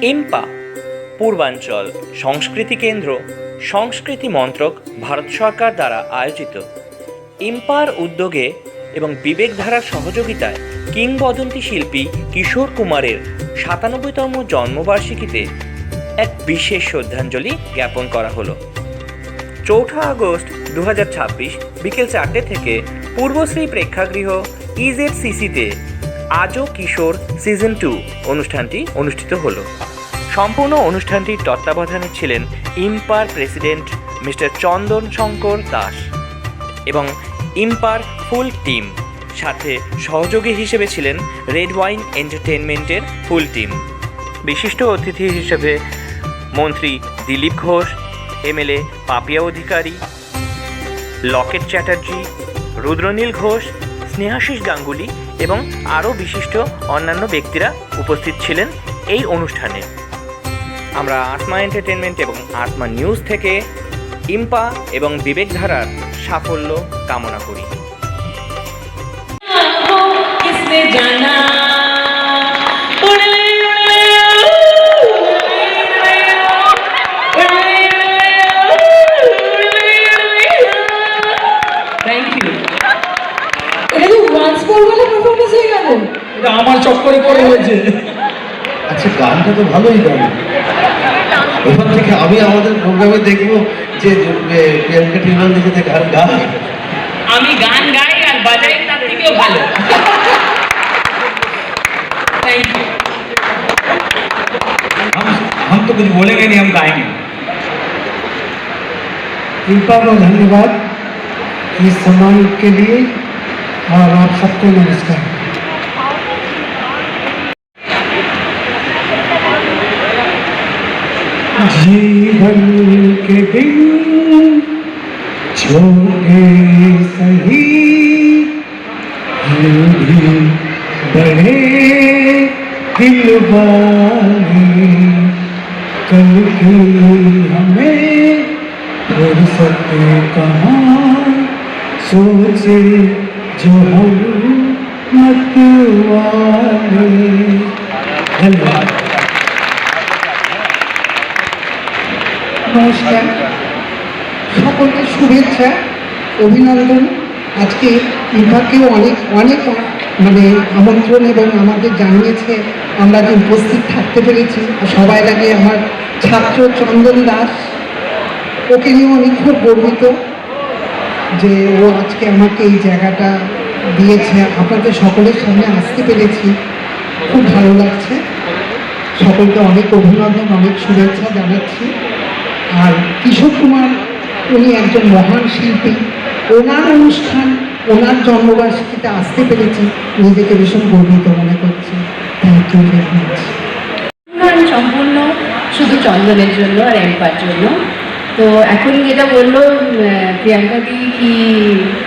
IMPA পূর্বাঞ্চল সংস্কৃতি কেন্দ্র সংস্কৃতি মন্ত্রক ভারত সরকার দ্বারা আয়োজিত। ইম্পার উদ্যোগে এবং বিবেকধারার সহযোগিতায় কিংবদন্তি শিল্পী কিশোর কুমারের ৯৭তম জন্মবার্ষিকীতে এক বিশেষ শ্রদ্ধাঞ্জলি জ্ঞাপন করা হলো। ৪ আগস্ট ২০২৬ বিকেল ৪টে থেকে পূর্বশ্রী প্রেক্ষাগৃহ ইজেডসিসিতে আজও কিশোর সিজন 2 অনুষ্ঠানটি অনুষ্ঠিত হলো। সম্পূর্ণ অনুষ্ঠানটির তত্ত্বাবধানে ছিলেন ইম্পার প্রেসিডেন্ট মিস্টার চন্দন শঙ্কর দাস এবং ইম্পার ফুল টিম, সাথে সহযোগী হিসেবে ছিলেন রেড ওয়াইন এন্টারটেনমেন্টের ফুল টিম। বিশিষ্ট অতিথি হিসেবে মন্ত্রী দিলীপ ঘোষ, এমএলএ পাপিয়া অধিকারী, লকেট চ্যাটার্জি, রুদ্রনীল ঘোষ, স্নেহাশিস গাঙ্গুলি এবং আরও বিশিষ্ট অন্যান্য ব্যক্তিরা উপস্থিত ছিলেন এই অনুষ্ঠানে। আমরা আত্মা এন্টারটেনমেন্ট এবং আত্মা নিউজ থেকে ইম্পা এবং বিবেকধারার সাফল্য কামনা করি। আমার চক্করে করে হয়েছে। আচ্ছা, গানটা তো ভালোই গান। এবার থেকে আমি আমাদের প্রোগ্রামে দেখবো যে প্রিয়াঙ্কা টিমান নিজেতে গান গায়। আমি গান গাই আর বাজাই, তার থেকেও ভালো। Thank you. हम तो कुछ बोलेंगे नहीं, हम गाएंगे। इम्पा को धन्यवाद इस सम्मान के लिए और आप सबको नमस्कार। जीवन के दिन छोटे सही भी बड़े दिल वाले, कल की हमें फुर्सत कहाँ, सोचे जो हम मत वाले। धन्यवाद। নমস্কার, সকলকে শুভেচ্ছা, অভিনন্দন। আজকে ইম্পাকেও অনেক অনেক আমন্ত্রণ এবং আমাদের জানিয়েছে, আমরা যে উপস্থিত থাকতে পেরেছি। সবাই আগে আমার ছাত্র চন্দন দাস, ওকে নিয়েও আমি খুব গর্বিত যে ও আজকে আমাকে এই জায়গাটা দিয়েছে। আপনাদের সকলের সামনে আসতে পেরেছি, খুব ভালো লাগছে। সকলকে অনেক অভিনন্দন, অনেক শুভেচ্ছা জানাচ্ছি। আর কিশোর কুমার, উনি একজন মহান শিল্পী। ওনার অনুষ্ঠান, ওনার জন্মবার্ষিকীতে আসতে পেরেছি, নিজেকে ভীষণ গর্বিত মনে করছি। Thank you very much. সম্পূর্ণ শুধু চন্দনের জন্য আর এম্পার জন্য। তো এখন যেটা বললো প্রিয়াঙ্কা দি কি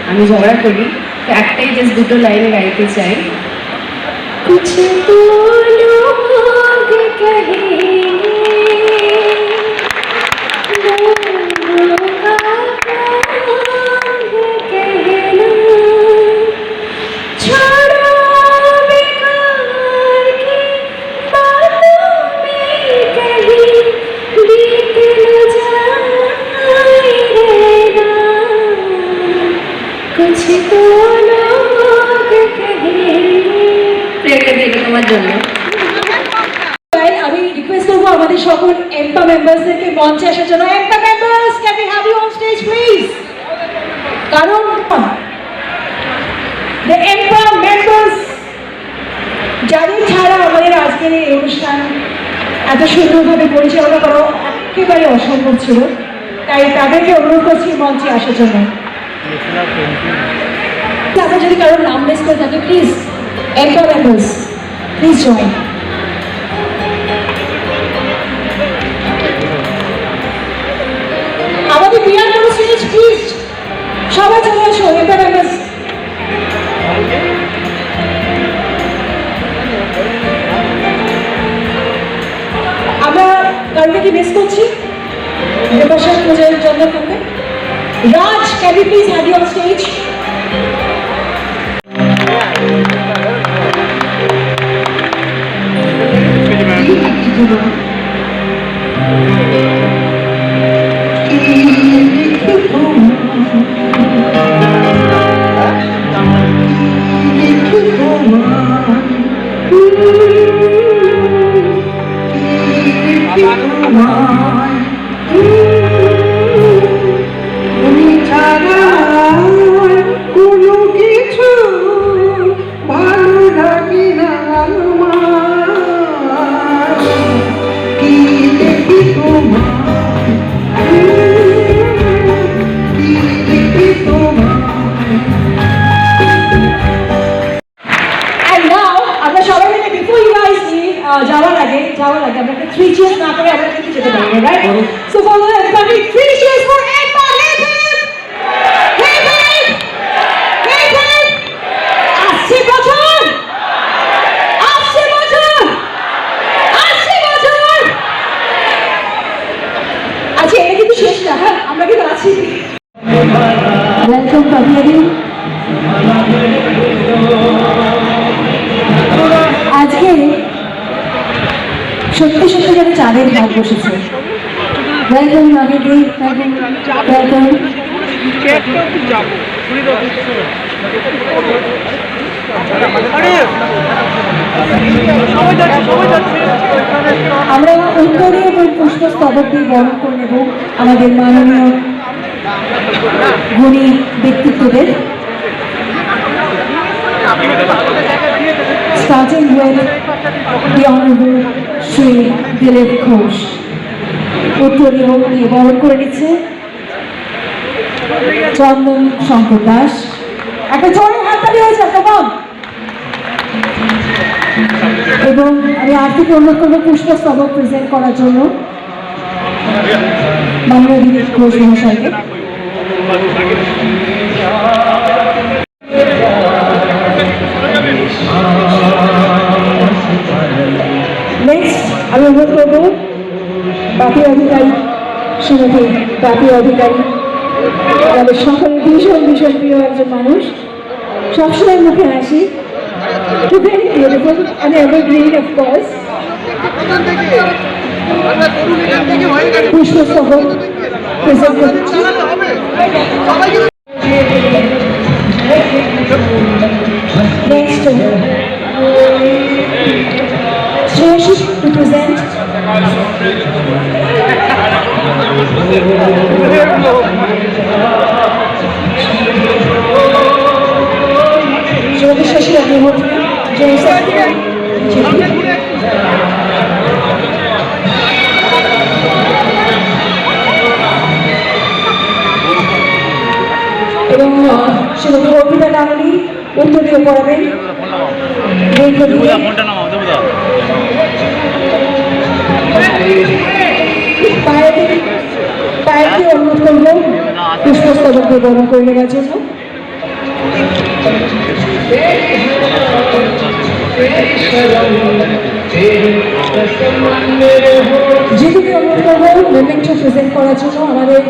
আমি ঝগড়া করি, তো একটাই জাস্ট দুটো লাইনে গাইতে চাই। কুছ তো লোগ কহেঙ্গে তোমার জন্য। আমি রিকোয়েস্ট করবো আমাদের সকল এম্পা মেম্বার্সদেরকে মঞ্চে আসার জন্য। এম্পা members, can we have you on stage please? কারণ দ্য এম্পা মেম্বার্স যাদের ছাড়া আমাদের আজকের এই অনুষ্ঠান এত সুন্দরভাবে পরিচালনা করা একেবারে অসম্ভব ছিল, তাই তাদেরকে অনুরোধ করছি মঞ্চে আসার জন্য। আপনার যদি কারোর নাম মিস করে থাকে, প্লিজ এম্পা মেম্বার্স প্লিজ জয়েন। আমাদের বিয়ার কোনো স্টেজ প্লিজ সবাই চলে আসো। এম্পা মেম্বার্স, আমরা কারোকে কি মিস করছি? দেবাশিস পূজার জন্য করবে। Raj, can you please have you on stage? তুমি ছাড়া কোনো কিছু ভালো লাগে না আমার। কি দেখি তোমার, কি দেখি তোমার। And now, আমরা সবাই মিলে before you guys leave, যাওয়ার আগে আমরা 3 cheers না করে আমরা কিন্তু যেতে পারবো, right? So for everybody, 3 cheers for Emma. আসছে বছর। আচ্ছা, এটা কিন্তু শেষ না, হ্যাঁ, আমরা কিন্তু আছি। ওয়েলকাম পাপিয়াদি। আজকে সত্যি সত্যি যেন চাঁদের ভাগ বসেছে। ওয়েলকাম পাপিয়াদি, ওয়েলকাম। আমরা উত্তরে এবং পুষ্পস্তবক দিয়ে বরণ করে নেব আমাদের মাননীয় গুণী ব্যক্তিত্বদের। Starting with the Honorable Shri Dilip Ghosh. উত্তরীয় নিয়ে বরণ করে নিচ্ছে চন্দন শঙ্কর দাস। একটা জোরে হাততালি হয়েছে কেমন? এবং আমি আর্থিক অনুরোধ করবো পুষ্পস্তবক প্রেজেন্ট করার জন্য মাননীয় দিলীপ ঘোষ মহাশয়কে। নেক্সট আমি অনুরোধ করবো বাপি অধিকারী, শ্রীমতী বাপি অধিকারী, আমাদের সকলের ভীষণ ভীষণ প্রিয় একজন মানুষ, সবসময় মুখে হাসি, very beautiful and evergreen of course. পুষ্পস্তবক প্রেজেন্ট করছি। Next, Shreyashi to present Shreyashi Shashi Agnihotri, Jai Secretary, এবং শ্রীমতী অর্পিতা গাঙ্গুলি উত্তরীয় পড়াবেন। পায়েরকে অনুরোধ করব পুষ্পস্তবক দিয়ে বরণ করে নেওয়ার জন্য। যেটুকু অনুরোধ করবো মেমেন্টো প্রেজেন্ট করার জন্য আমাদের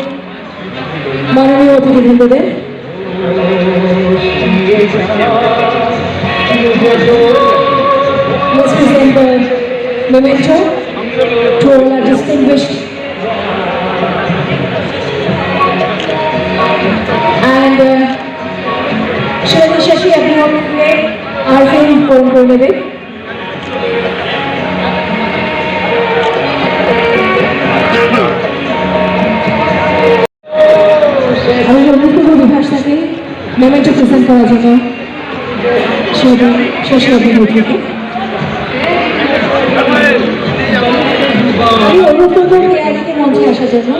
মাননীয় অতিথিবৃন্দদের। Let's present the memento to all our distinguished and Shreyashi Shashi Agnihotri our film বরণ করে নেবে। আমি অনুরোধ করবো বিভাসটাকে মেমেন্টো প্রেজেন্ট করার জন্য শ্রীমতী শশী অগ্নিহোত্রীকে। আমি অনুরোধ করবো এদিকে মঞ্চে আসার জন্য।